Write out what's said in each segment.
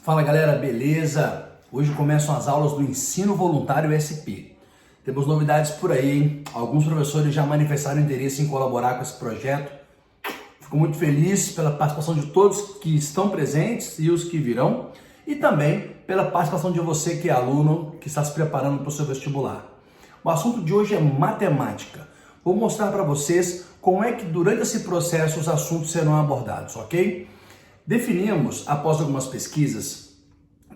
Fala galera, beleza? Hoje começam as aulas do Ensino Voluntário SP. Temos novidades por aí, hein? Alguns professores já manifestaram interesse em colaborar com esse projeto. Fico muito feliz pela participação de todos que estão presentes e os que virão, e também pela participação de você que é aluno, que está se preparando para o seu vestibular. O assunto de hoje é matemática. Vou mostrar para vocês como é que durante esse processo os assuntos serão abordados, ok? Definimos, após algumas pesquisas,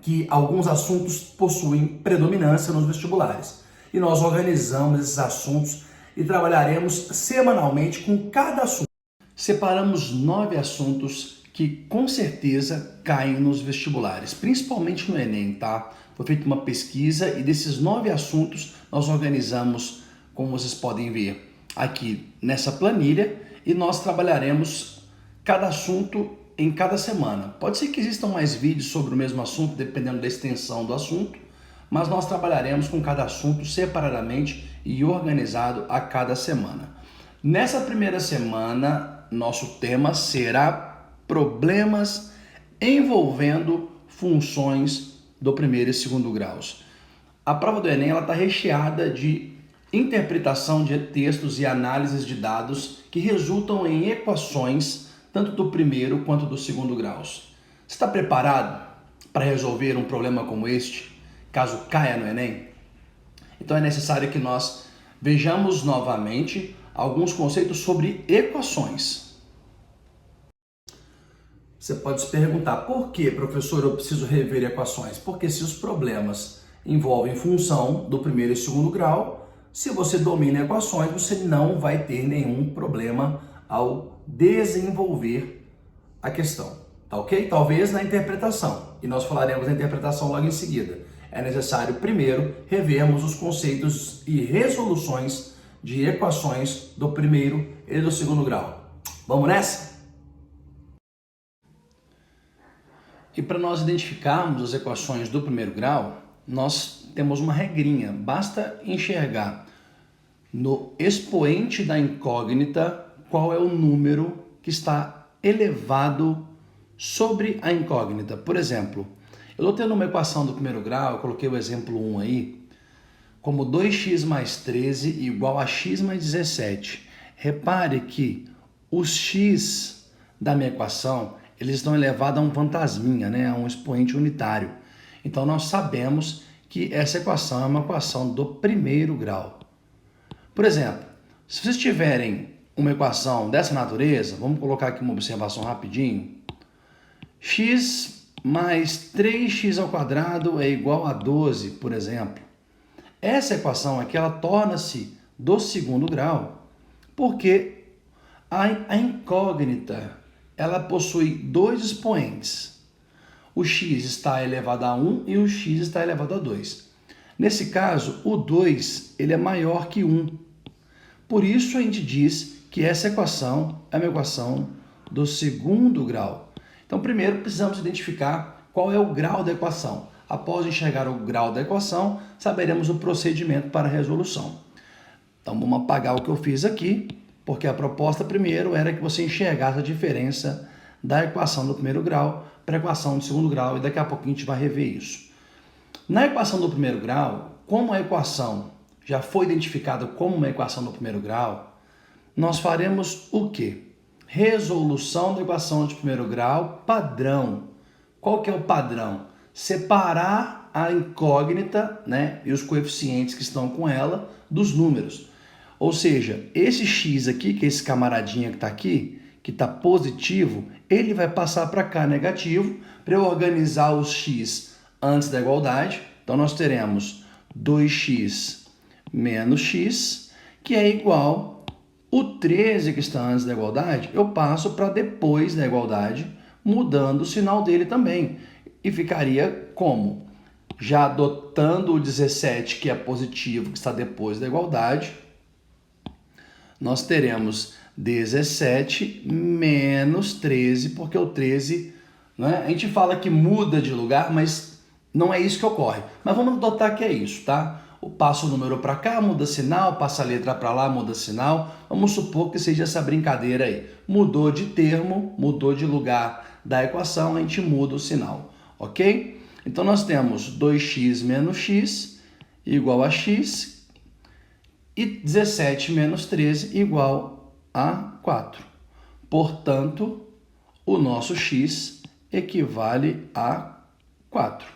que alguns assuntos possuem predominância nos vestibulares. E nós organizamos esses assuntos e trabalharemos semanalmente com cada assunto. Separamos 9 assuntos que com certeza caem nos vestibulares, principalmente no Enem, tá? Foi feita uma pesquisa e desses 9 assuntos nós organizamos, como vocês podem ver, aqui nessa planilha, e nós trabalharemos cada assunto em cada semana. Pode ser que existam mais vídeos sobre o mesmo assunto, dependendo da extensão do assunto, mas nós trabalharemos com cada assunto separadamente e organizado a cada semana. Nessa primeira semana, nosso tema será problemas envolvendo funções do primeiro e segundo graus. A prova do Enem está recheada de interpretação de textos e análises de dados que resultam em equações tanto do primeiro quanto do segundo graus. Você está preparado para resolver um problema como este, caso caia no Enem? Então é necessário que nós vejamos novamente alguns conceitos sobre equações. Você pode se perguntar, por que, professor, eu preciso rever equações? Porque se os problemas envolvem função do primeiro e segundo grau, se você domina equações, você não vai ter nenhum problema ao desenvolver a questão, tá ok? Talvez na interpretação, e nós falaremos da interpretação logo em seguida. É necessário primeiro revermos os conceitos e resoluções de equações do primeiro e do segundo grau. Vamos nessa? E para nós identificarmos as equações do primeiro grau, nós temos uma regrinha. Basta enxergar no expoente da incógnita qual é o número que está elevado sobre a incógnita. Por exemplo, eu estou tendo uma equação do primeiro grau, eu coloquei o exemplo 1 aí, como 2x mais 13 igual a x mais 17. Repare que os x da minha equação, eles estão elevados a um fantasminha, né? A um expoente unitário. Então nós sabemos que essa equação é uma equação do primeiro grau. Por exemplo, se vocês tiverem uma equação dessa natureza, vamos colocar aqui uma observação rapidinho. X mais 3x ao quadrado é igual a 12, por exemplo. Essa equação aqui, ela torna-se do segundo grau, porque a incógnita, ela possui dois expoentes. O x está elevado a 1 e o x está elevado a 2. Nesse caso, o 2 ele é maior que 1. Por isso a gente diz que essa equação é uma equação do segundo grau. Então, primeiro precisamos identificar qual é o grau da equação. Após enxergar o grau da equação, saberemos o procedimento para a resolução. Então, vamos apagar o que eu fiz aqui, porque a proposta primeiro era que você enxergasse a diferença da equação do primeiro grau para a equação do segundo grau, e daqui a pouquinho a gente vai rever isso. Na equação do primeiro grau, como a equação já foi identificada como uma equação do primeiro grau, nós faremos o quê? Resolução da equação de primeiro grau padrão. Qual que é o padrão? Separar a incógnita, né, e os coeficientes que estão com ela dos números. Ou seja, esse x aqui, que é esse camaradinha que está aqui, que está positivo, ele vai passar para cá negativo, para eu organizar os x antes da igualdade. Então nós teremos 2x menos x, que é igual o 13 que está antes da igualdade, eu passo para depois da igualdade, mudando o sinal dele também. E ficaria como? Já adotando o 17, que é positivo, que está depois da igualdade, nós teremos 17 menos 13, porque o 13, né, a gente fala que muda de lugar, mas não é isso que ocorre. Mas vamos adotar que é isso, tá? Passa o número para cá, muda sinal, passa a letra para lá, muda sinal. Vamos supor que seja essa brincadeira aí. Mudou de termo, mudou de lugar da equação, a gente muda o sinal. ok? Então nós temos 2x menos x igual a x e 17 menos 13 igual a 4. Portanto, o nosso x equivale a 4.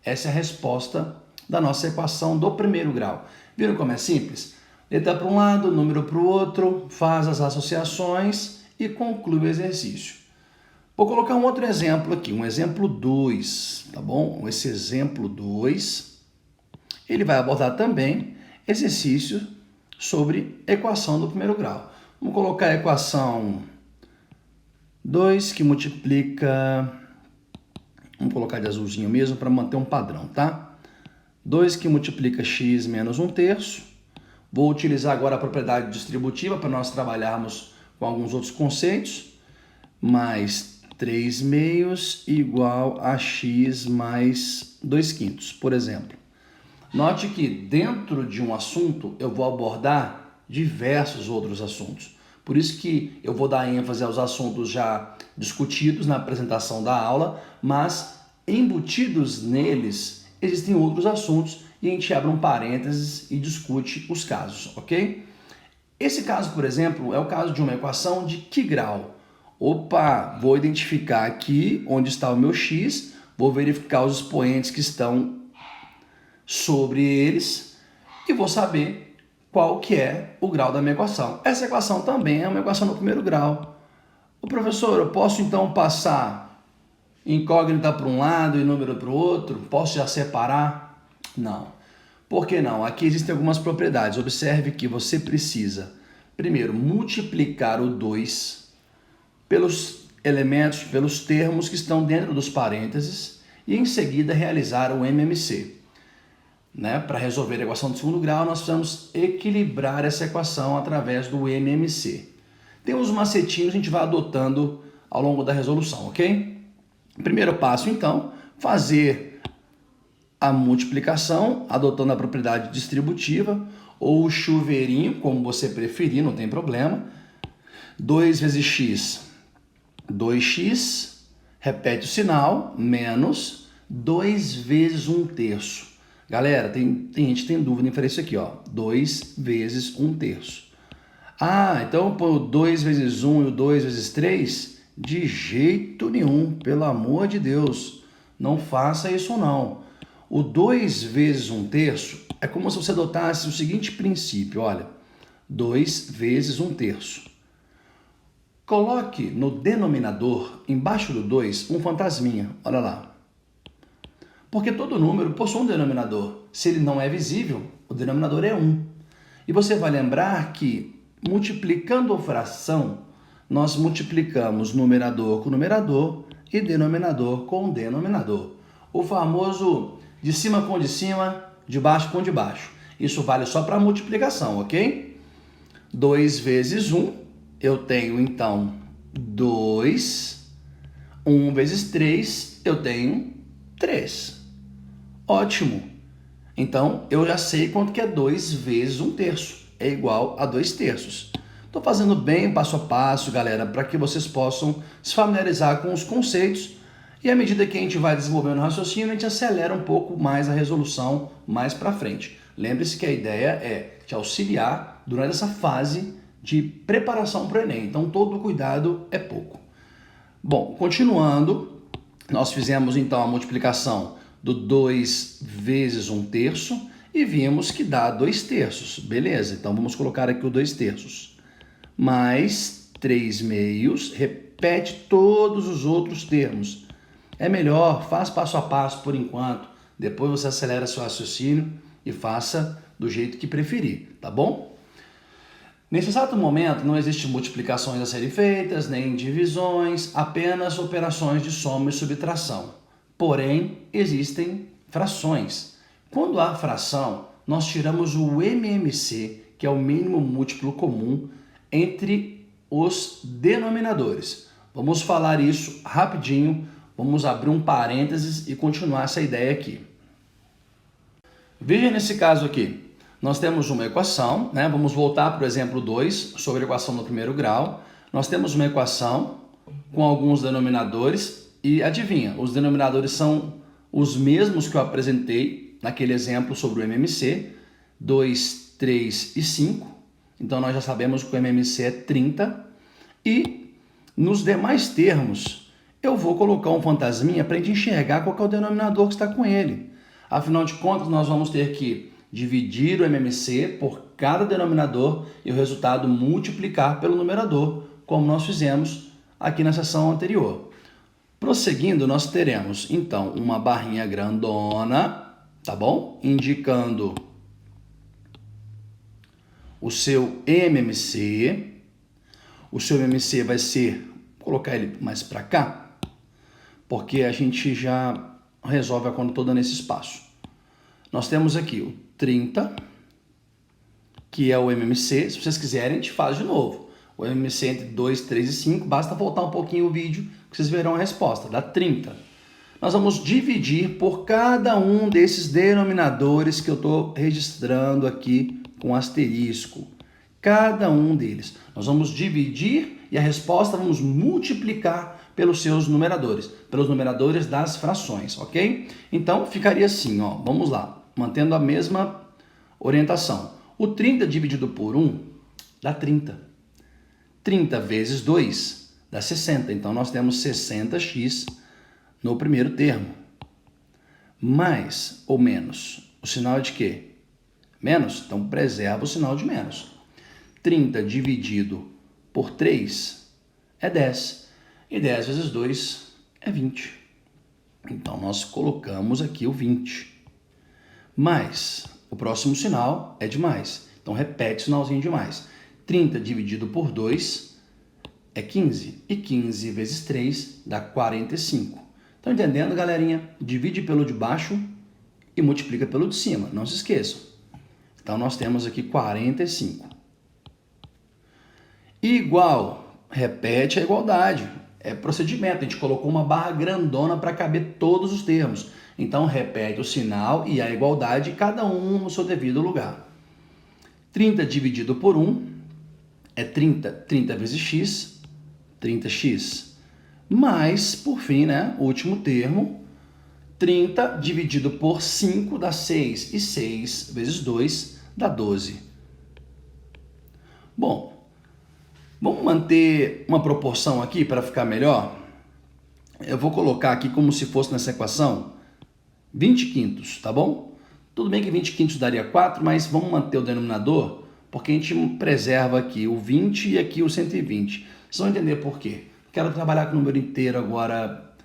Essa é a resposta da nossa equação do primeiro grau. Viram como é simples? Letra para um lado, número para o outro, faz as associações e conclui o exercício. Vou colocar um outro exemplo aqui, um exemplo 2, tá bom? Esse exemplo 2, ele vai abordar também exercício sobre equação do primeiro grau. Vamos colocar a equação 2 que multiplica, vamos colocar de azulzinho mesmo para manter um padrão, tá? 2 que multiplica x menos 1/3. Vou utilizar agora a propriedade distributiva para nós trabalharmos com alguns outros conceitos. Mais 3/2 igual a x mais 2/5, por exemplo. Note que dentro de um assunto eu vou abordar diversos outros assuntos. Por isso que eu vou dar ênfase aos assuntos já discutidos na apresentação da aula, mas embutidos neles existem outros assuntos e a gente abre um parênteses e discute os casos, ok? Esse caso, por exemplo, é o caso de uma equação de que grau? Opa, vou identificar aqui onde está o meu x, vou verificar os expoentes que estão sobre eles e vou saber qual que é o grau da minha equação. Essa equação também é uma equação no primeiro grau. O professor, eu posso então passar incógnita para um lado e número para o outro? Posso já separar? Não. Por que não? Aqui existem algumas propriedades. Observe que você precisa, primeiro, multiplicar o 2 pelos elementos, pelos termos que estão dentro dos parênteses e em seguida realizar o MMC. Para resolver a equação do segundo grau, nós precisamos equilibrar essa equação através do MMC. Tem uns macetinhos que a gente vai adotando ao longo da resolução, ok? Primeiro passo, então, fazer a multiplicação adotando a propriedade distributiva ou o chuveirinho, como você preferir, não tem problema. 2 vezes x, 2x, repete o sinal, menos 2 vezes 1/3. Galera, tem gente que tem dúvida em fazer isso aqui, ó. 2 vezes 1/3. Ah, então eu ponho 2 vezes 1 e o 2 vezes 3? De jeito nenhum, pelo amor de Deus. Não faça isso não. O 2 vezes 1/3 é como se você adotasse o seguinte princípio, olha. 2 vezes 1/3. Coloque no denominador, embaixo do 2, um fantasminha, olha lá. Porque todo número possui um denominador. Se ele não é visível, o denominador é 1. E você vai lembrar que, multiplicando a fração, nós multiplicamos numerador com numerador e denominador com denominador. O famoso de cima com de cima, de baixo com de baixo. Isso vale só para multiplicação, ok? 2 vezes 1, eu tenho então 2. 1 vezes 3, eu tenho 3. Ótimo! Então, eu já sei quanto que é 2 vezes 1/3. É igual a 2/3. Estou fazendo bem passo a passo, galera, para que vocês possam se familiarizar com os conceitos e à medida que a gente vai desenvolvendo o raciocínio, a gente acelera um pouco mais a resolução mais para frente. Lembre-se que a ideia é te auxiliar durante essa fase de preparação para o Enem. Então, todo cuidado é pouco. Bom, continuando, nós fizemos então a multiplicação do 2 vezes 1/3 e vimos que dá 2/3. Beleza, então vamos colocar aqui o 2/3. Mais 3/2, repete todos os outros termos. É melhor, faz passo a passo por enquanto, depois você acelera seu raciocínio e faça do jeito que preferir, tá bom? Nesse exato momento não existe multiplicações a serem feitas, nem divisões, apenas operações de soma e subtração. Porém, existem frações. Quando há fração, nós tiramos o MMC, que é o mínimo múltiplo comum, entre os denominadores. Vamos falar isso rapidinho, vamos abrir um parênteses e continuar essa ideia aqui. Veja nesse caso aqui, nós temos uma equação, vamos voltar para o exemplo 2, sobre a equação do primeiro grau. Nós temos uma equação com alguns denominadores, E adivinha, os denominadores são os mesmos que eu apresentei naquele exemplo sobre o MMC, 2, 3 e 5. Então nós já sabemos que o MMC é 30. E nos demais termos, eu vou colocar um fantasminha para a gente enxergar qual que é o denominador que está com ele. Afinal de contas, nós vamos ter que dividir o MMC por cada denominador e o resultado multiplicar pelo numerador, como nós fizemos aqui na seção anterior. Prosseguindo, nós teremos, então, uma barrinha grandona, tá bom? Indicando o seu MMC. O seu MMC vai ser, vou colocar ele mais para cá, porque a gente já resolve a conta toda nesse espaço. Nós temos aqui o 30, que é o MMC. Se vocês quiserem, a gente faz de novo. O MMC entre 2, 3 e 5, basta voltar um pouquinho o vídeo que vocês verão a resposta, dá 30. Nós vamos dividir por cada um desses denominadores que eu estou registrando aqui com asterisco. Cada um deles. Nós vamos dividir e a resposta vamos multiplicar pelos seus numeradores, pelos numeradores das frações, ok? Então ficaria assim, ó, vamos lá, mantendo a mesma orientação. O 30 dividido por 1 dá 30. 30 vezes 2 dá 60. Então nós temos 60x no primeiro termo. Mais ou menos, o sinal é de quê? Menos, então preserva o sinal de menos. 30 dividido por 3 é 10. E 10 vezes 2 é 20. Então, nós colocamos aqui o 20. Mais, o próximo sinal é de mais. Então, repete o sinalzinho de mais. 30 dividido por 2 é 15. E 15 vezes 3 dá 45. Estão entendendo, galerinha? Divide pelo de baixo e multiplica pelo de cima. Não se esqueçam. Então, nós temos aqui 45. Igual, repete a igualdade. É procedimento, a gente colocou uma barra grandona para caber todos os termos. Então, repete o sinal e a igualdade, cada um no seu devido lugar. 30 dividido por 1 é 30. 30 vezes x, 30x. Mais, por fim, né, o último termo, 30 dividido por 5 dá 6. E 6 vezes 2 dá 12. Bom, vamos manter uma proporção aqui para ficar melhor? Eu vou colocar aqui como se fosse nessa equação 20 quintos, tá bom? Tudo bem que 20 quintos daria 4, mas vamos manter o denominador, porque a gente preserva aqui o 20 e aqui o 120. Vocês vão entender por quê. Quero trabalhar com o número inteiro agora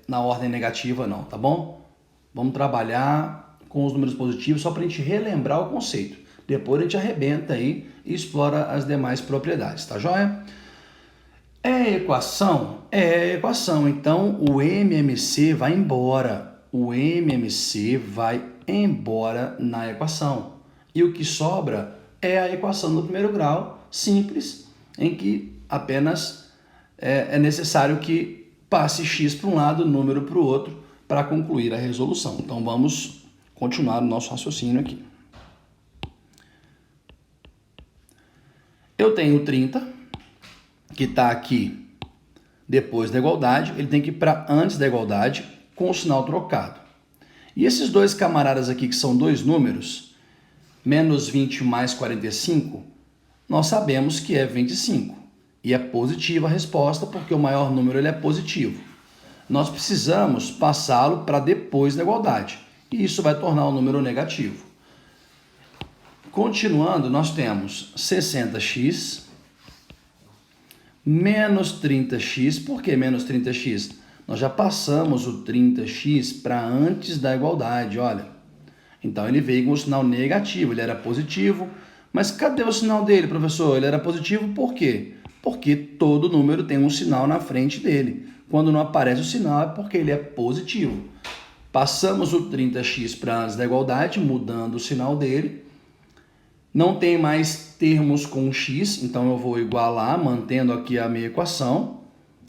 na ordem negativa não, tá bom? Vamos trabalhar com os números positivos só para a gente relembrar o conceito. Depois a gente arrebenta aí e explora as demais propriedades, tá joia? É equação? É equação. Então, o MMC vai embora. O MMC vai embora na equação. E o que sobra é a equação do primeiro grau, simples, em que apenas é necessário que passe x para um lado, número para o outro, para concluir a resolução. Então, vamos continuar o nosso raciocínio aqui. Eu tenho 30, que está aqui depois da igualdade, ele tem que ir para antes da igualdade com o sinal trocado. E esses dois camaradas aqui, que são dois números, menos 20 mais 45, nós sabemos que é 25. E é positiva a resposta, porque o maior número ele é positivo. Nós precisamos passá-lo para depois da igualdade. E isso vai tornar o número negativo. Continuando, nós temos 60x menos 30x. Por que menos 30x? Nós já passamos o 30x para antes da igualdade, olha. Então, ele veio com o sinal negativo, ele era positivo. Mas cadê o sinal dele, professor? Ele era positivo por quê? Porque todo número tem um sinal na frente dele. Quando não aparece o sinal é porque ele é positivo. Passamos o 30x para antes da igualdade, mudando o sinal dele. Não tem mais termos com x, então eu vou igualar, mantendo aqui a minha equação,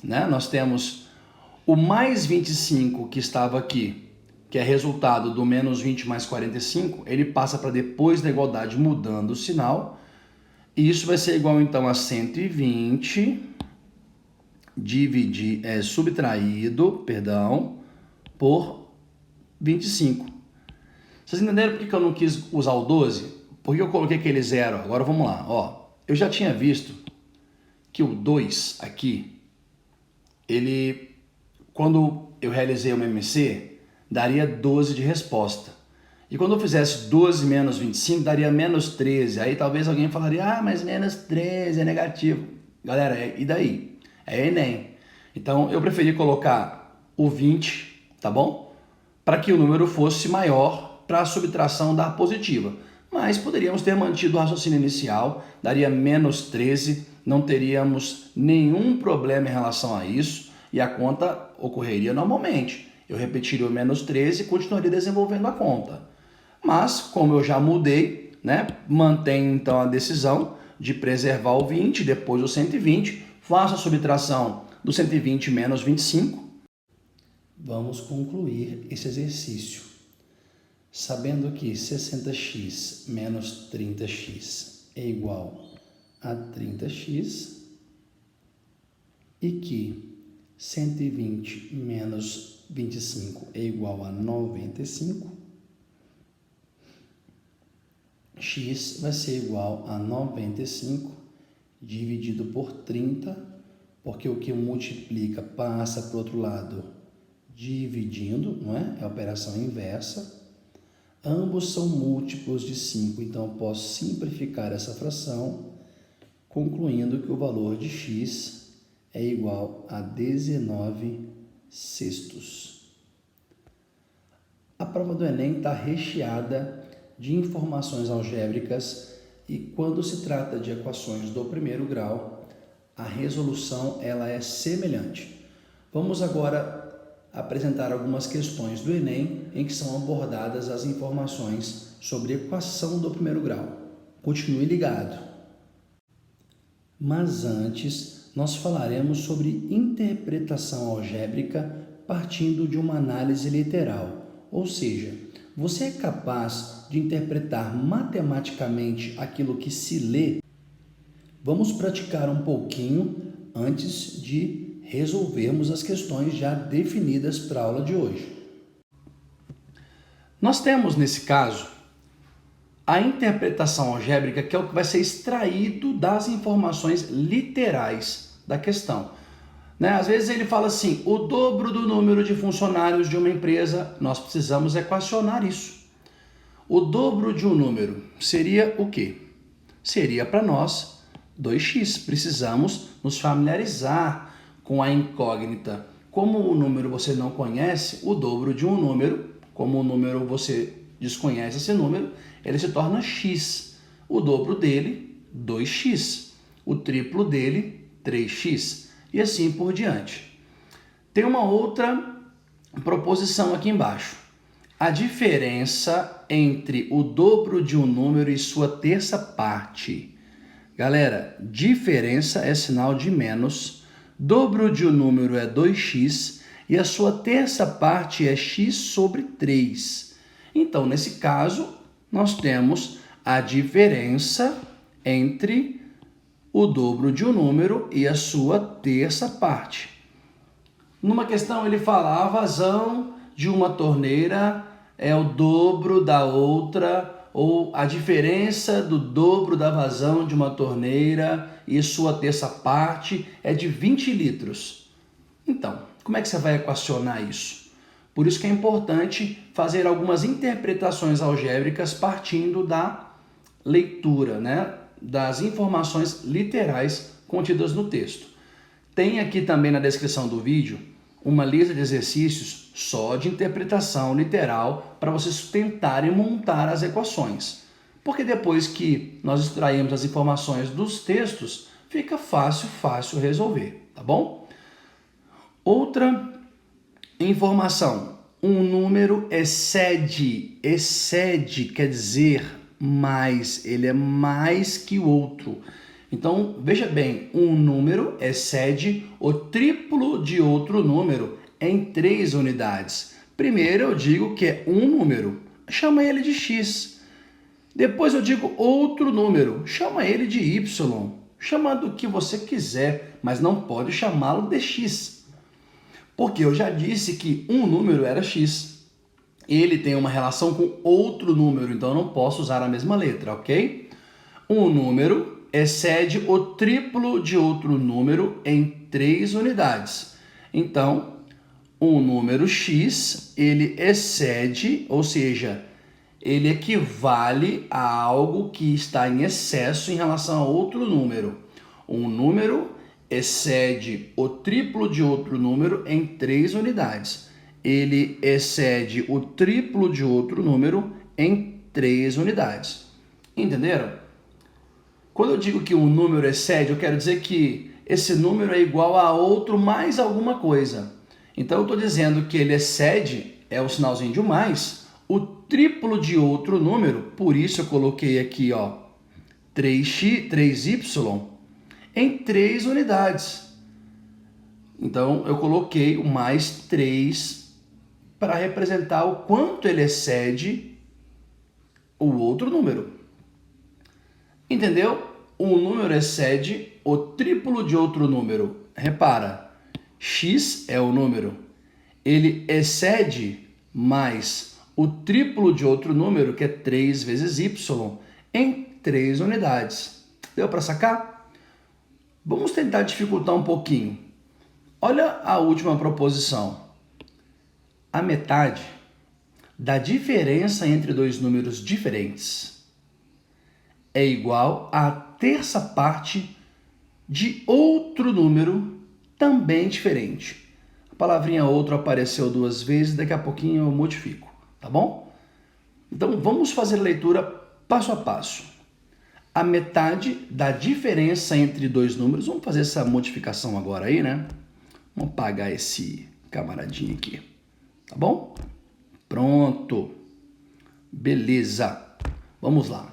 né? Nós temos o mais 25 que estava aqui, que é resultado do menos 20 mais 45, ele passa para depois da igualdade, mudando o sinal. E isso vai ser igual, então, a 120 subtraído, por 25. Vocês entenderam por que eu não quis usar o 12? Porque eu coloquei aquele zero. Agora vamos lá. Ó, eu já tinha visto que o 2 aqui, ele, quando eu realizei o MMC, daria 12 de resposta. E quando eu fizesse 12 menos 25, daria menos 13. Aí talvez alguém falaria, mas menos 13 é negativo. Galera, e daí? É Enem. Então eu preferi colocar o 20, tá bom? Para que o número fosse maior para a subtração dar positiva. Mas poderíamos ter mantido o raciocínio inicial, daria menos 13, não teríamos nenhum problema em relação a isso e a conta ocorreria normalmente. Eu repetiria o menos 13 e continuaria desenvolvendo a conta. Mas, como eu já mudei, né, mantenho então a decisão de preservar o 20, depois o 120, faço a subtração do 120 menos 25. Vamos concluir esse exercício. Sabendo que 60x menos 30x é igual a 30x e que 120 menos 25 é igual a 95, x vai ser igual a 95 dividido por 30, porque o que multiplica passa para o outro lado dividindo, não é? É a operação inversa. Ambos são múltiplos de 5, então eu posso simplificar essa fração, concluindo que o valor de x é igual a 19 sextos. A prova do Enem está recheada de informações algébricas e quando se trata de equações do primeiro grau, a resolução ela é semelhante. Vamos agora apresentar algumas questões do Enem em que são abordadas as informações sobre equação do primeiro grau. Continue ligado. Mas antes, nós falaremos sobre interpretação algébrica partindo de uma análise literal, ou seja, você é capaz de interpretar matematicamente aquilo que se lê? Vamos praticar um pouquinho antes de resolvermos as questões já definidas para a aula de hoje. Nós temos, nesse caso, a interpretação algébrica, que é o que vai ser extraído das informações literais da questão. Às vezes ele fala assim, o dobro do número de funcionários de uma empresa, nós precisamos equacionar isso. O dobro de um número seria o quê? Seria para nós 2x. Precisamos nos familiarizar com a incógnita. Como o número você não conhece, o dobro de um número, como o número você desconhece esse número, ele se torna x. O dobro dele, 2x. O triplo dele, 3x. E assim por diante. Tem uma outra proposição aqui embaixo. A diferença entre o dobro de um número e sua terça parte. Galera, diferença é sinal de menos. Dobro de um número é 2x e a sua terça parte é x sobre 3. Então, nesse caso, nós temos a diferença entre o dobro de um número e a sua terça parte. Numa questão ele fala, a vazão de uma torneira é o dobro da outra, ou a diferença do dobro da vazão de uma torneira e sua terça parte é de 20 litros. Então, como é que você vai equacionar isso? Por isso que é importante fazer algumas interpretações algébricas partindo da leitura, das informações literais contidas no texto. Tem aqui também na descrição do vídeo uma lista de exercícios só de interpretação literal para vocês tentarem montar as equações. Porque depois que nós extraímos as informações dos textos, fica fácil resolver, tá bom? Outra informação, um número excede quer dizer mais, ele é mais que o outro. Então, veja bem, um número excede o triplo de outro número em 3 unidades. Primeiro eu digo que é um número, chama ele de x. Depois eu digo outro número, chama ele de y. Chama do que você quiser, mas não pode chamá-lo de x. Porque eu já disse que um número era x. Ele tem uma relação com outro número, então eu não posso usar a mesma letra, ok? Um número excede o triplo de outro número em 3 unidades. Então, um número x, ele excede, ou seja, ele equivale a algo que está em excesso em relação a outro número. Um número excede o triplo de outro número em 3 unidades. Ele excede o triplo de outro número em 3 unidades. Entenderam? Quando eu digo que um número excede, eu quero dizer que esse número é igual a outro mais alguma coisa. Então eu estou dizendo que ele excede, é o sinalzinho de um mais, o triplo de outro número, por isso eu coloquei aqui, ó, 3y em 3 unidades. Então eu coloquei o mais 3 para representar o quanto ele excede o outro número. Entendeu? Um número excede o triplo de outro número. Repara, x é o número. Ele excede mais o triplo de outro número, que é 3 vezes y, em 3 unidades. Deu para sacar? Vamos tentar dificultar um pouquinho. Olha a última proposição. A metade da diferença entre dois números diferentes é igual à terça parte de outro número também diferente. A palavrinha outro apareceu 2 vezes, daqui a pouquinho eu modifico, tá bom? Então vamos fazer a leitura passo a passo. A metade da diferença entre dois números, vamos fazer essa modificação agora aí, né? Vamos apagar esse camaradinho aqui, tá bom? Pronto. Beleza. Vamos lá.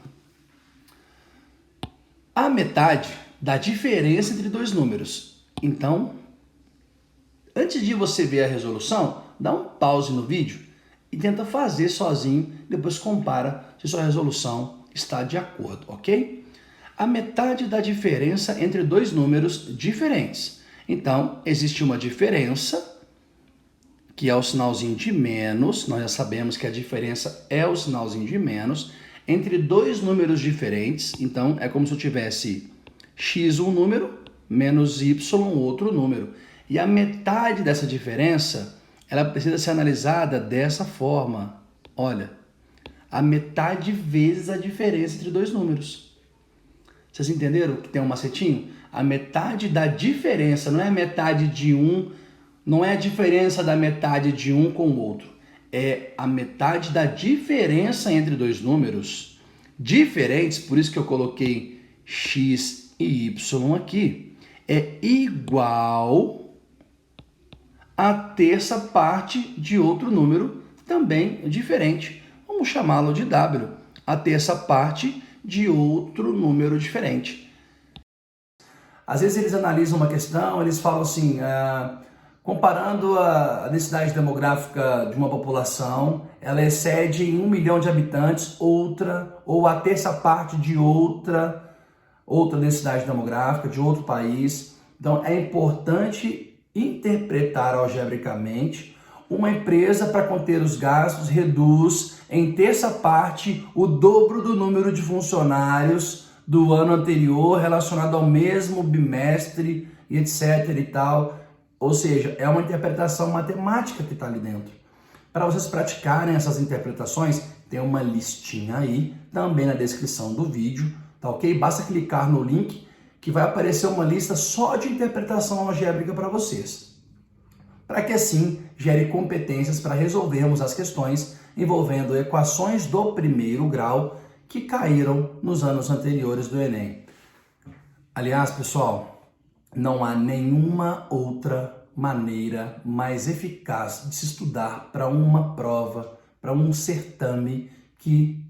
A metade da diferença entre dois números. Então, antes de você ver a resolução, dá um pause no vídeo e tenta fazer sozinho, depois compara se sua resolução está de acordo, ok? A metade da diferença entre dois números diferentes. Então, existe uma diferença, que é o sinalzinho de menos, nós já sabemos que a diferença é o sinalzinho de menos, entre dois números diferentes. Então, é como se eu tivesse x um número, menos y outro número. E a metade dessa diferença, ela precisa ser analisada dessa forma. Olha, a metade vezes a diferença entre dois números. Vocês entenderam que tem um macetinho? A metade da diferença, não é a metade de um, não é a diferença da metade de um com o outro. É a metade da diferença entre dois números diferentes, por isso que eu coloquei x e y aqui, é igual a terça parte de outro número também diferente. Vamos chamá-lo de w, a terça parte de outro número diferente. Às vezes eles analisam uma questão, eles falam assim, comparando a densidade demográfica de uma população, ela excede em 1 milhão de habitantes outra, ou a terça parte de outra densidade demográfica de outro país. Então é importante interpretar algebricamente. Uma empresa, para conter os gastos, reduz em terça parte o dobro do número de funcionários do ano anterior relacionado ao mesmo bimestre, e etc. e tal. Ou seja, é uma interpretação matemática que está ali dentro. Para vocês praticarem essas interpretações, tem uma listinha aí, também na descrição do vídeo, tá ok? Basta clicar no link que vai aparecer uma lista só de interpretação algébrica para vocês. Para que assim gere competências para resolvermos as questões envolvendo equações do primeiro grau que caíram nos anos anteriores do Enem. Aliás, pessoal, não há nenhuma outra maneira mais eficaz de se estudar para uma prova, para um certame, que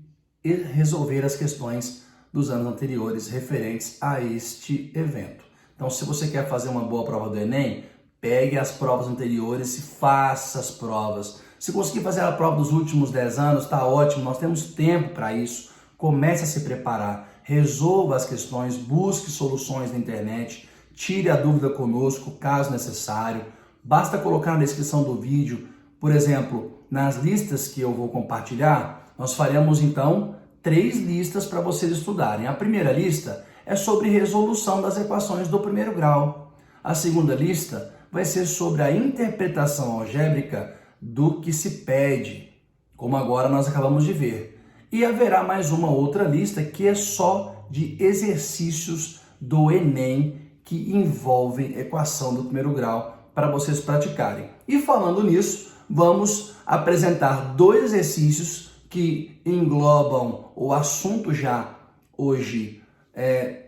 resolver as questões dos anos anteriores referentes a este evento. Então, se você quer fazer uma boa prova do Enem, pegue as provas anteriores e faça as provas. Se conseguir fazer a prova dos últimos 10 anos, está ótimo, nós temos tempo para isso. Comece a se preparar. resolva as questões, busque soluções na internet, tire a dúvida conosco, caso necessário. Basta colocar na descrição do vídeo, por exemplo, nas listas que eu vou compartilhar, nós faremos então 3 listas para vocês estudarem. A primeira lista é sobre resolução das equações do primeiro grau. A segunda lista vai ser sobre a interpretação algébrica do que se pede, como agora nós acabamos de ver. E haverá mais uma outra lista que é só de exercícios do Enem que envolvem equação do primeiro grau para vocês praticarem. E falando nisso, vamos apresentar 2 exercícios que englobam o assunto já hoje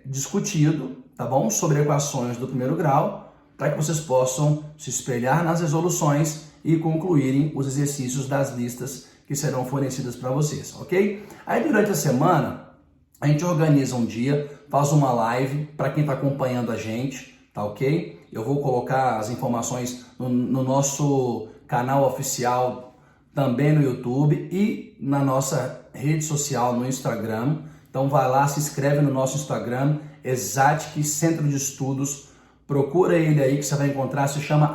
discutido, tá bom? Sobre equações do primeiro grau, para que vocês possam se espelhar nas resoluções e concluírem os exercícios das listas que serão fornecidas para vocês, ok? Aí durante a semana, a gente organiza um dia, faz uma live para quem está acompanhando a gente, tá ok? Eu vou colocar as informações no nosso canal oficial, também no YouTube e na nossa rede social, no Instagram. Então vai lá, se inscreve no nosso Instagram, Exatic Centro de Estudos, procura ele aí que você vai encontrar, se chama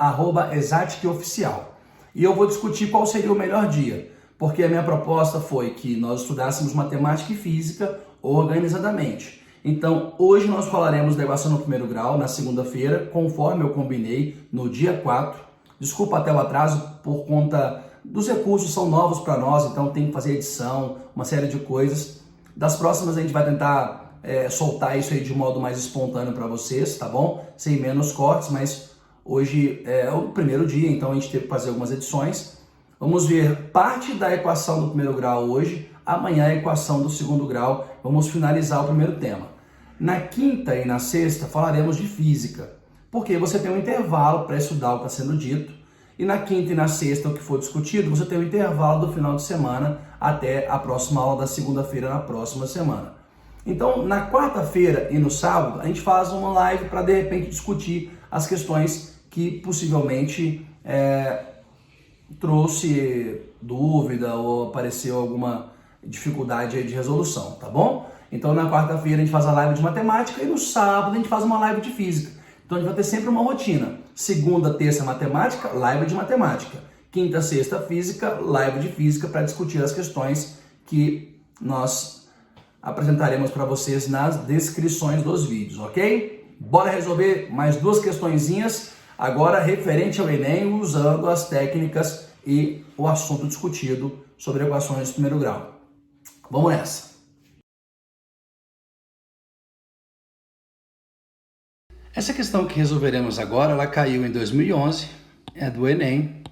@ExaticOficial. E eu vou discutir qual seria o melhor dia, porque a minha proposta foi que nós estudássemos matemática e física organizadamente. Então, hoje nós falaremos da equação no primeiro grau, na segunda-feira, conforme eu combinei, no dia 4. Desculpa até o atraso, por conta dos recursos, são novos para nós, então tem que fazer edição, uma série de coisas. Das próximas a gente vai tentar soltar isso aí de modo mais espontâneo para vocês, tá bom? Sem menos cortes, mas hoje é o primeiro dia, então a gente teve que fazer algumas edições. Vamos ver parte da equação do primeiro grau hoje, amanhã a equação do segundo grau, vamos finalizar o primeiro tema. Na quinta e na sexta falaremos de física, porque você tem um intervalo para estudar o que está sendo dito, e na quinta e na sexta, o que for discutido, você tem um intervalo do final de semana até a próxima aula da segunda-feira na próxima semana. Então, na quarta-feira e no sábado, a gente faz uma live para, de repente, discutir as questões que possivelmente trouxe dúvida ou apareceu alguma dificuldade aí de resolução, tá bom? Então, na quarta-feira a gente faz a live de matemática e no sábado a gente faz uma live de física. Então, a gente vai ter sempre uma rotina. Segunda, terça, matemática, live de matemática. Quinta, sexta, física, live de física para discutir as questões que nós apresentaremos para vocês nas descrições dos vídeos, ok? Bora resolver mais 2 questõezinhas, agora referente ao Enem, usando as técnicas e o assunto discutido sobre equações de primeiro grau. Vamos nessa! Essa questão que resolveremos agora, ela caiu em 2011, é do Enem,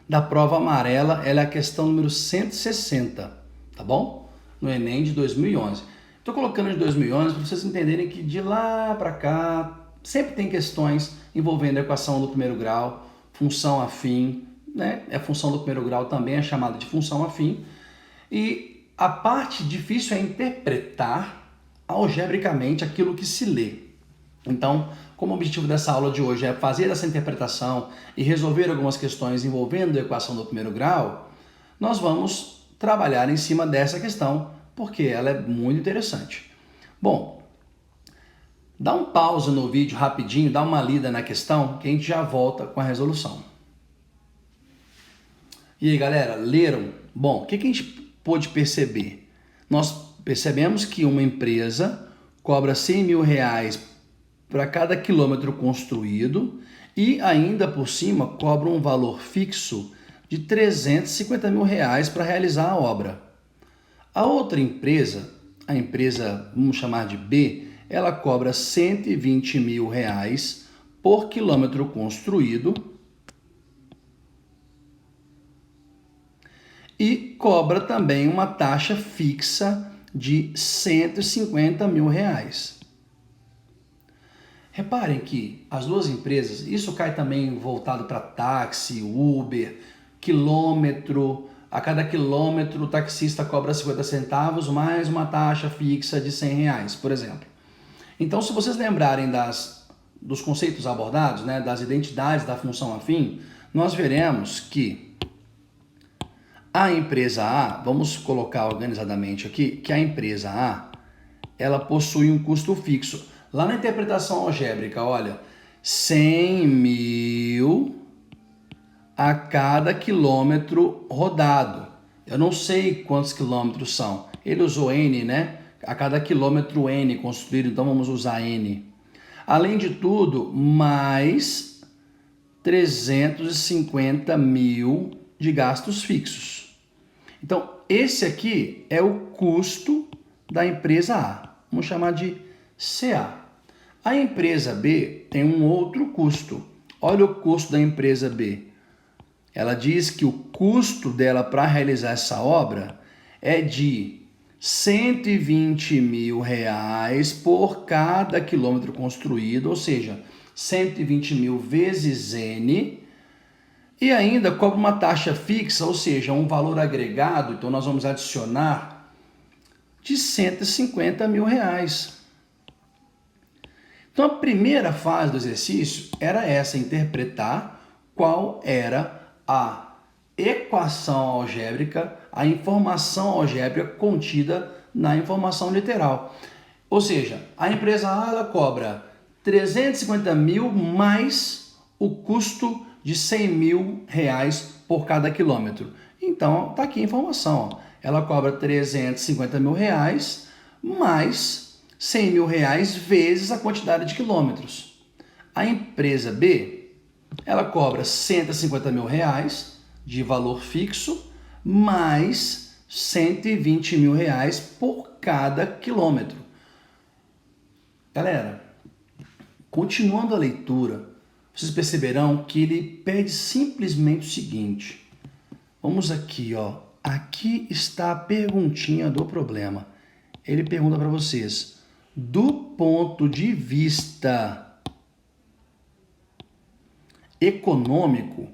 da prova amarela, ela é a questão número 160, tá bom? No Enem de 2011. Estou colocando de 2011 para vocês entenderem que de lá para cá sempre tem questões envolvendo a equação do primeiro grau, função afim, né? A função do primeiro grau também é chamada de função afim. E a parte difícil é interpretar algebricamente aquilo que se lê. Então, como o objetivo dessa aula de hoje é fazer essa interpretação e resolver algumas questões envolvendo a equação do primeiro grau, nós vamos trabalhar em cima dessa questão, porque ela é muito interessante. Bom, dá um pause no vídeo rapidinho, dá uma lida na questão, que a gente já volta com a resolução. E aí, galera, leram? Bom, o que a gente pôde perceber? Nós percebemos que uma empresa cobra R$100.000 para cada quilômetro construído e ainda por cima cobra um valor fixo de R$350.000 para realizar a obra. A outra empresa, a empresa, vamos chamar de B, ela cobra R$120.000 por quilômetro construído e cobra também uma taxa fixa de R$150.000. Reparem que as duas empresas, isso cai também voltado para táxi, Uber, quilômetro. A cada quilômetro o taxista cobra 50 centavos mais uma taxa fixa de R$100, por exemplo. Então, se vocês lembrarem dos conceitos abordados, né, das identidades da função afim, nós veremos que a empresa A, vamos colocar organizadamente aqui, que a empresa A, ela possui um custo fixo. Lá na interpretação algébrica, olha, 100 mil a cada quilômetro rodado. Eu não sei quantos quilômetros são. Ele usou N, né? A cada quilômetro N construído, então vamos usar N. Além de tudo, mais 350 mil de gastos fixos. Então, esse aqui é o custo da empresa A. Vamos chamar de CA. A empresa B tem um outro custo. Olha o custo da empresa B. Ela diz que o custo dela para realizar essa obra é de 120 mil reais por cada quilômetro construído, ou seja, 120 mil vezes N, e ainda cobra uma taxa fixa, ou seja, um valor agregado, então nós vamos adicionar de 150 mil reais. Então a primeira fase do exercício era essa, interpretar qual era a equação algébrica, a informação algébrica contida na informação literal. Ou seja, a empresa A ela cobra 350 mil mais o custo de 100 mil reais por cada quilômetro. Então, está aqui a informação. Ó. Ela cobra 350 mil reais mais 100 mil reais vezes a quantidade de quilômetros. A empresa B ela cobra 150 mil reais de valor fixo mais 120 mil reais por cada quilômetro. Galera, continuando a leitura, vocês perceberão que ele pede simplesmente o seguinte. Vamos aqui, ó. Aqui está a perguntinha do problema. Ele pergunta para vocês, do ponto de vista econômico,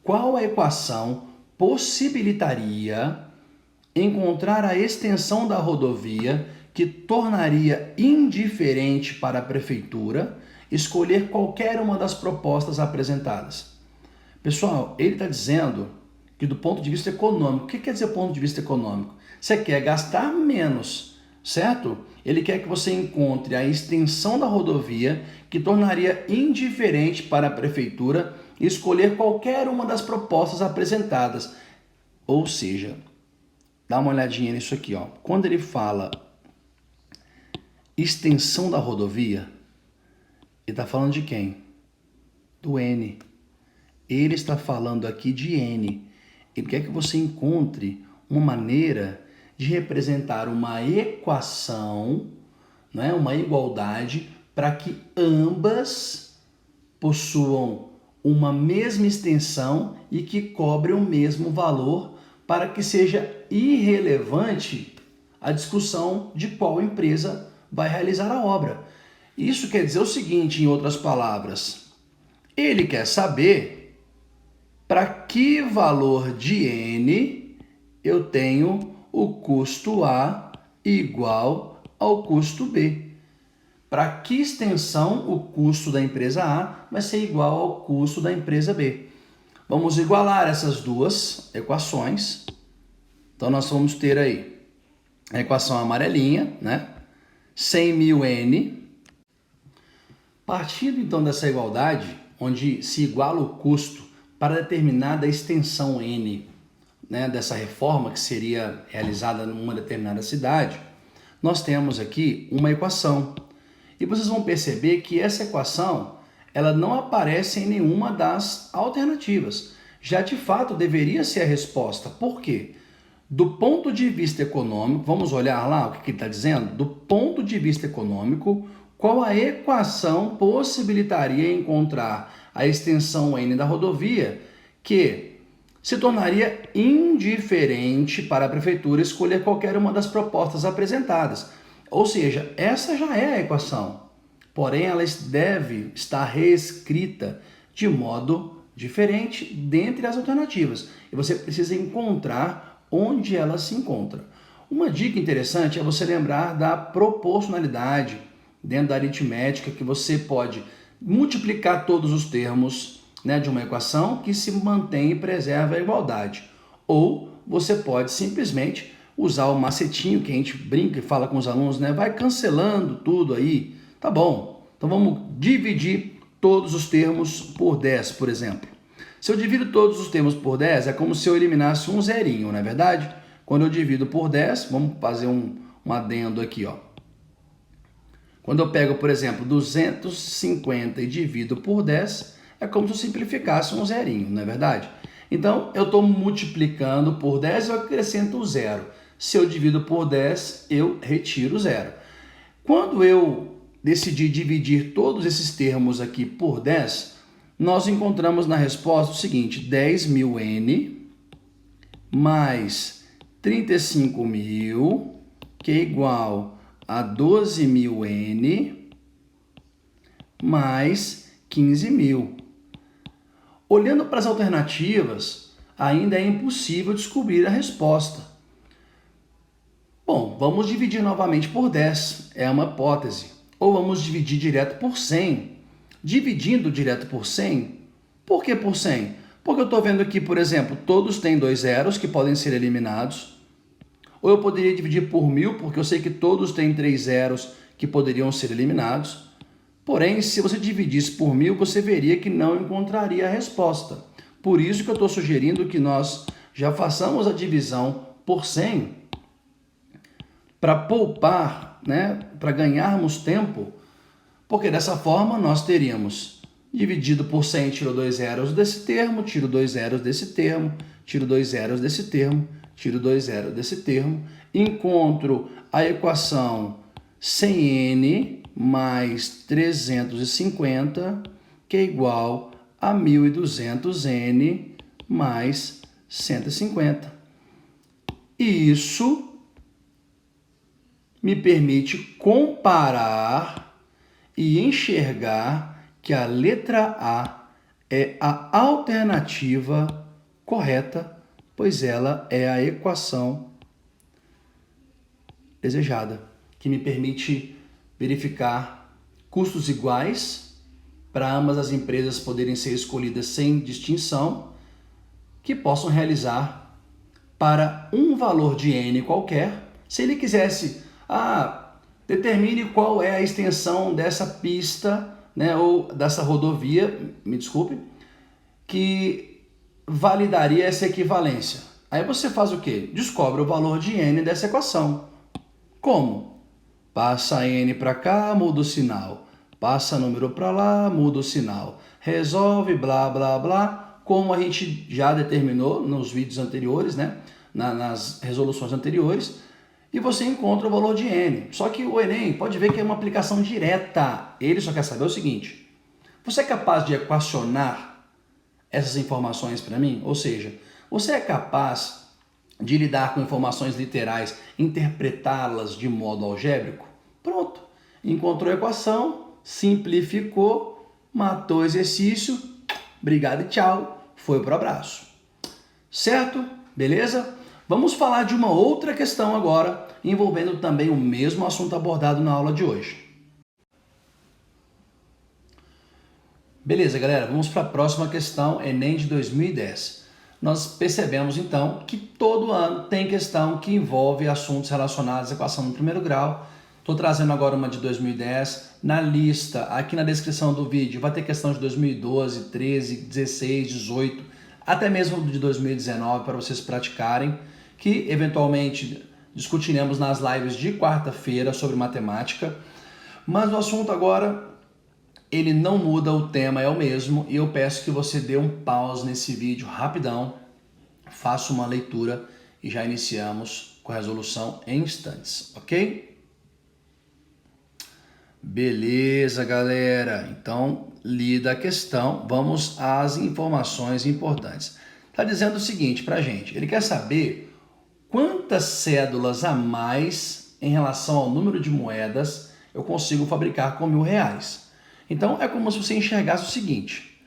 qual a equação possibilitaria encontrar a extensão da rodovia que tornaria indiferente para a prefeitura escolher qualquer uma das propostas apresentadas? Pessoal, ele está dizendo que do ponto de vista econômico, o que quer dizer ponto de vista econômico? Você quer gastar menos, certo? Ele quer que você encontre a extensão da rodovia que tornaria indiferente para a prefeitura escolher qualquer uma das propostas apresentadas. Ou seja, dá uma olhadinha nisso aqui, ó. Quando ele fala extensão da rodovia, ele está falando de quem? Do N. Ele está falando aqui de N. Ele quer que você encontre uma maneira de representar uma equação, né, uma igualdade, para que ambas possuam uma mesma extensão e que cobrem o mesmo valor, para que seja irrelevante a discussão de qual empresa vai realizar a obra. Isso quer dizer o seguinte, em outras palavras, ele quer saber para que valor de N eu tenho o custo A igual ao custo B. Para que extensão o custo da empresa A vai ser igual ao custo da empresa B. Vamos igualar essas duas equações. Então nós vamos ter aí a equação amarelinha, né? 100 mil N. Partindo então dessa igualdade, onde se iguala o custo para determinada extensão N, né, dessa reforma que seria realizada numa determinada cidade, nós temos aqui uma equação. E vocês vão perceber que essa equação ela não aparece em nenhuma das alternativas. Já de fato deveria ser a resposta. Por quê? Do ponto de vista econômico, vamos olhar lá o que ele está dizendo? Do ponto de vista econômico, qual a equação possibilitaria encontrar a extensão N da rodovia que se tornaria indiferente para a prefeitura escolher qualquer uma das propostas apresentadas? Ou seja, essa já é a equação, porém ela deve estar reescrita de modo diferente dentre as alternativas. E você precisa encontrar onde ela se encontra. Uma dica interessante é você lembrar da proporcionalidade dentro da aritmética, que você pode multiplicar todos os termos, né, de uma equação que se mantém e preserva a igualdade. Ou você pode simplesmente usar o macetinho que a gente brinca e fala com os alunos, né? Vai cancelando tudo aí. Tá bom. Então vamos dividir todos os termos por 10, por exemplo. Se eu divido todos os termos por 10, é como se eu eliminasse um zerinho, não é verdade? Quando eu divido por 10, vamos fazer um adendo aqui, ó. Quando eu pego, por exemplo, 250 e divido por 10, é como se eu simplificasse um zerinho, não é verdade? Então, eu estou multiplicando por 10, eu acrescento o zero. Se eu divido por 10, eu retiro o zero. Quando eu decidi dividir todos esses termos aqui por 10, nós encontramos na resposta o seguinte: 10.000N mais 35.000, que é igual a 12.000N mais 15.000. Olhando para as alternativas, ainda é impossível descobrir a resposta. Bom, vamos dividir novamente por 10, é uma hipótese. Ou vamos dividir direto por 100. Dividindo direto por 100, por que por 100? Porque eu estou vendo aqui, por exemplo, todos têm 2 zeros que podem ser eliminados. Ou eu poderia dividir por 1.000, porque eu sei que todos têm 3 zeros que poderiam ser eliminados. Porém, se você dividisse por 1.000, você veria que não encontraria a resposta. Por isso que eu estou sugerindo que nós já façamos a divisão por 100 para poupar, né, para ganharmos tempo, porque dessa forma nós teríamos dividido por 100, tiro 2 zeros desse termo, tiro 2 zeros desse termo, tiro 2 zeros desse termo, tiro 2 zeros desse termo, encontro a equação 100n mais 350, que é igual a 1.200n mais 150. E isso me permite comparar e enxergar que a letra A é a alternativa correta, pois ela é a equação desejada, que me permite verificar custos iguais para ambas as empresas poderem ser escolhidas sem distinção, que possam realizar para um valor de N qualquer. Se ele quisesse, determine qual é a extensão dessa pista, né, ou dessa rodovia, me desculpe, que validaria essa equivalência. Aí você faz o quê? Descobre o valor de N dessa equação. Como? Passa N para cá, muda o sinal. Passa número para lá, muda o sinal. Resolve, blá, blá, blá, como a gente já determinou nos vídeos anteriores, né, nas resoluções anteriores. E você encontra o valor de N. Só que o Enem pode ver que é uma aplicação direta. Ele só quer saber o seguinte: você é capaz de equacionar essas informações para mim? Ou seja, você é capaz de lidar com informações literais, interpretá-las de modo algébrico? Pronto. Encontrou a equação, simplificou, matou o exercício, obrigado e tchau, foi pro abraço. Certo? Beleza? Vamos falar de uma outra questão agora, envolvendo também o mesmo assunto abordado na aula de hoje. Beleza, galera, vamos para a próxima questão, Enem de 2010. Nós percebemos, então, que todo ano tem questão que envolve assuntos relacionados à equação no primeiro grau. Estou trazendo agora uma de 2010. Na lista, aqui na descrição do vídeo, vai ter questão de 2012, 13, 16, 18, até mesmo de 2019 para vocês praticarem, que eventualmente discutiremos nas lives de quarta-feira sobre matemática. Mas o assunto agora, ele não muda, o tema é o mesmo, e eu peço que você dê um pause nesse vídeo rapidão, faça uma leitura e já iniciamos com a resolução em instantes, ok? Beleza, galera, então lida a questão, vamos às informações importantes. Está dizendo o seguinte para a gente, ele quer saber quantas cédulas a mais em relação ao número de moedas eu consigo fabricar com R$1.000. Então é como se você enxergasse o seguinte,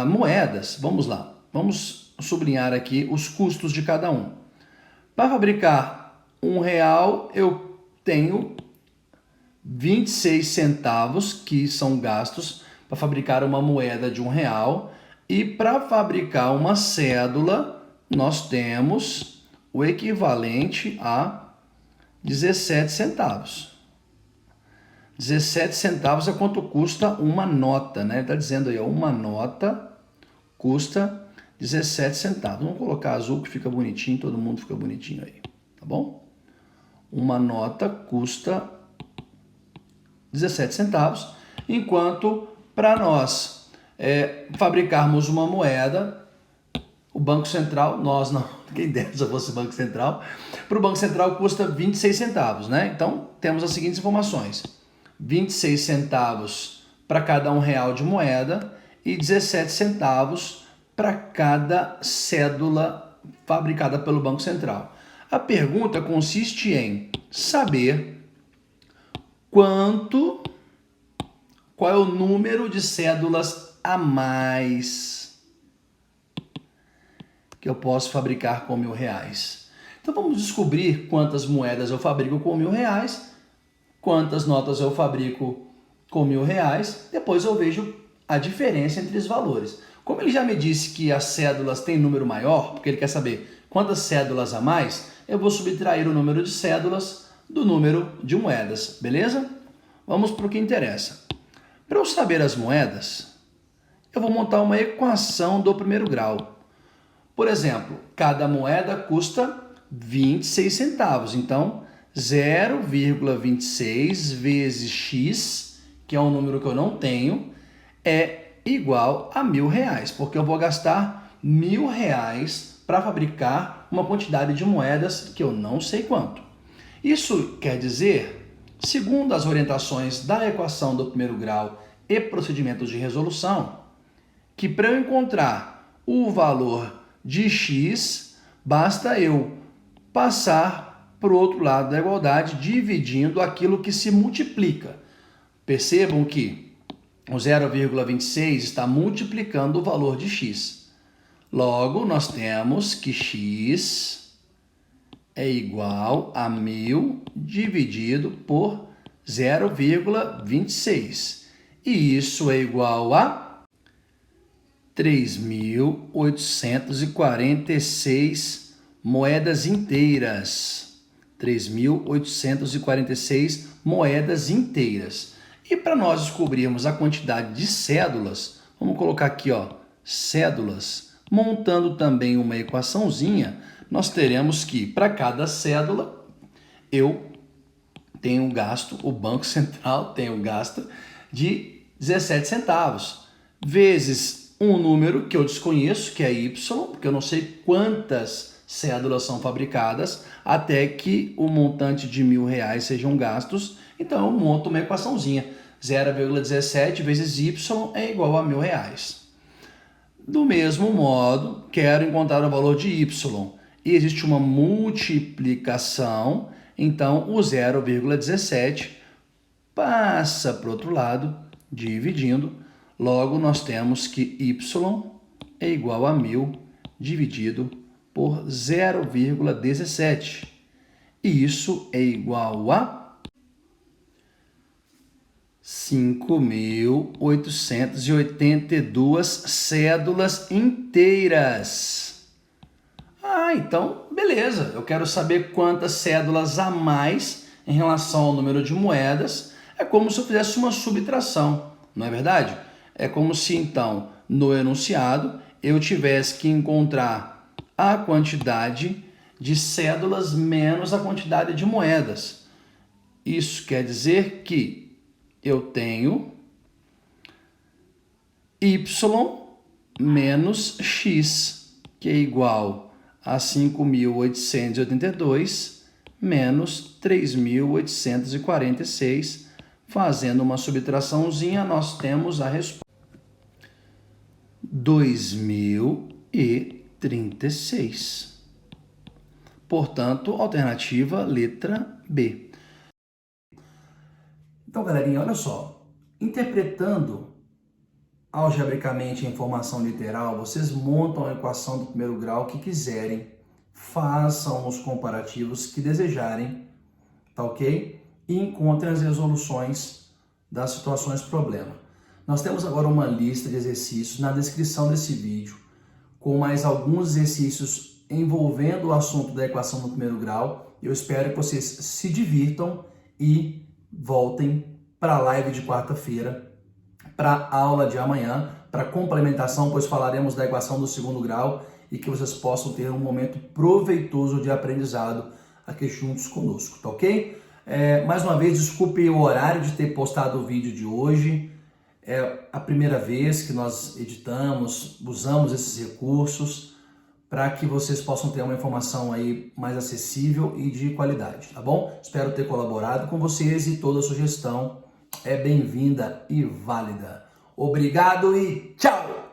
moedas, vamos lá, vamos sublinhar aqui os custos de cada um. Para fabricar R$1 eu tenho 26 centavos que são gastos para fabricar uma moeda de R$1, e para fabricar uma cédula nós temos o equivalente a 17 centavos. 17 centavos é quanto custa uma nota, né? Está dizendo aí, ó, uma nota custa 17 centavos. Vamos colocar azul que fica bonitinho, todo mundo fica bonitinho aí, tá bom? Uma nota custa 17 centavos, enquanto para nós fabricarmos uma moeda, o Banco Central, nós não, quem dera se fosse o Banco Central, para o Banco Central custa 26 centavos, né? Então, temos as seguintes informações: 26 centavos para cada R$1 de moeda e 17 centavos para cada cédula fabricada pelo Banco Central. A pergunta consiste em saber qual é o número de cédulas a mais que eu posso fabricar com R$1.000. Então vamos descobrir quantas moedas eu fabrico com R$1.000, quantas notas eu fabrico com R$1.000, depois eu vejo a diferença entre os valores. Como ele já me disse que as cédulas têm número maior, porque ele quer saber quantas cédulas a mais, eu vou subtrair o número de cédulas do número de moedas, beleza? Vamos para o que interessa. Para eu saber as moedas, eu vou montar uma equação do primeiro grau. Por exemplo, cada moeda custa 26 centavos, então 0,26 vezes x, que é um número que eu não tenho, é igual a R$1.000, porque eu vou gastar R$1.000 para fabricar uma quantidade de moedas que eu não sei quanto. Isso quer dizer, segundo as orientações da equação do primeiro grau e procedimentos de resolução, que para eu encontrar o valor de x, basta eu passar para o outro lado da igualdade, dividindo aquilo que se multiplica. Percebam que o 0,26 está multiplicando o valor de x. Logo, nós temos que x é igual a 1.000 dividido por 0,26. E isso é igual a 3.846 moedas inteiras. 3.846 moedas inteiras. E para nós descobrirmos a quantidade de cédulas, vamos colocar aqui, ó, cédulas, montando também uma equaçãozinha, nós teremos que, para cada cédula, eu tenho gasto, o Banco Central tem um gasto de 17 centavos, vezes um número que eu desconheço, que é y, porque eu não sei quantas cédulas são fabricadas, até que o montante de R$1.000 sejam gastos. Então eu monto uma equaçãozinha, 0,17 vezes y é igual a R$1.000. Do mesmo modo, quero encontrar o valor de y, e existe uma multiplicação, então o 0,17 passa para o outro lado, dividindo, logo nós temos que y é igual a 1.000 dividido por 0,17, e isso é igual a 5.882 cédulas inteiras. Então, beleza. Eu quero saber quantas cédulas a mais em relação ao número de moedas. É como se eu fizesse uma subtração, não é verdade? É como se, então, no enunciado, eu tivesse que encontrar a quantidade de cédulas menos a quantidade de moedas. Isso quer dizer que eu tenho y menos x, que é igual a 5.882 menos 3.846. Fazendo uma subtraçãozinha, nós temos a resposta 2.036. Portanto, alternativa letra B. Então, galerinha, olha só. Interpretando algebricamente a informação literal, vocês montam a equação do primeiro grau que quiserem, façam os comparativos que desejarem, tá ok? E encontrem as resoluções das situações problema. Nós temos agora uma lista de exercícios na descrição desse vídeo, com mais alguns exercícios envolvendo o assunto da equação no primeiro grau. Eu espero que vocês se divirtam e voltem para a live de quarta-feira, para a aula de amanhã, para complementação, pois falaremos da equação do segundo grau e que vocês possam ter um momento proveitoso de aprendizado aqui juntos conosco, tá ok? Mais uma vez, desculpe o horário de ter postado o vídeo de hoje. É a primeira vez que nós editamos, usamos esses recursos para que vocês possam ter uma informação aí mais acessível e de qualidade, tá bom? Espero ter colaborado com vocês e toda sugestão é bem-vinda e válida. Obrigado e tchau!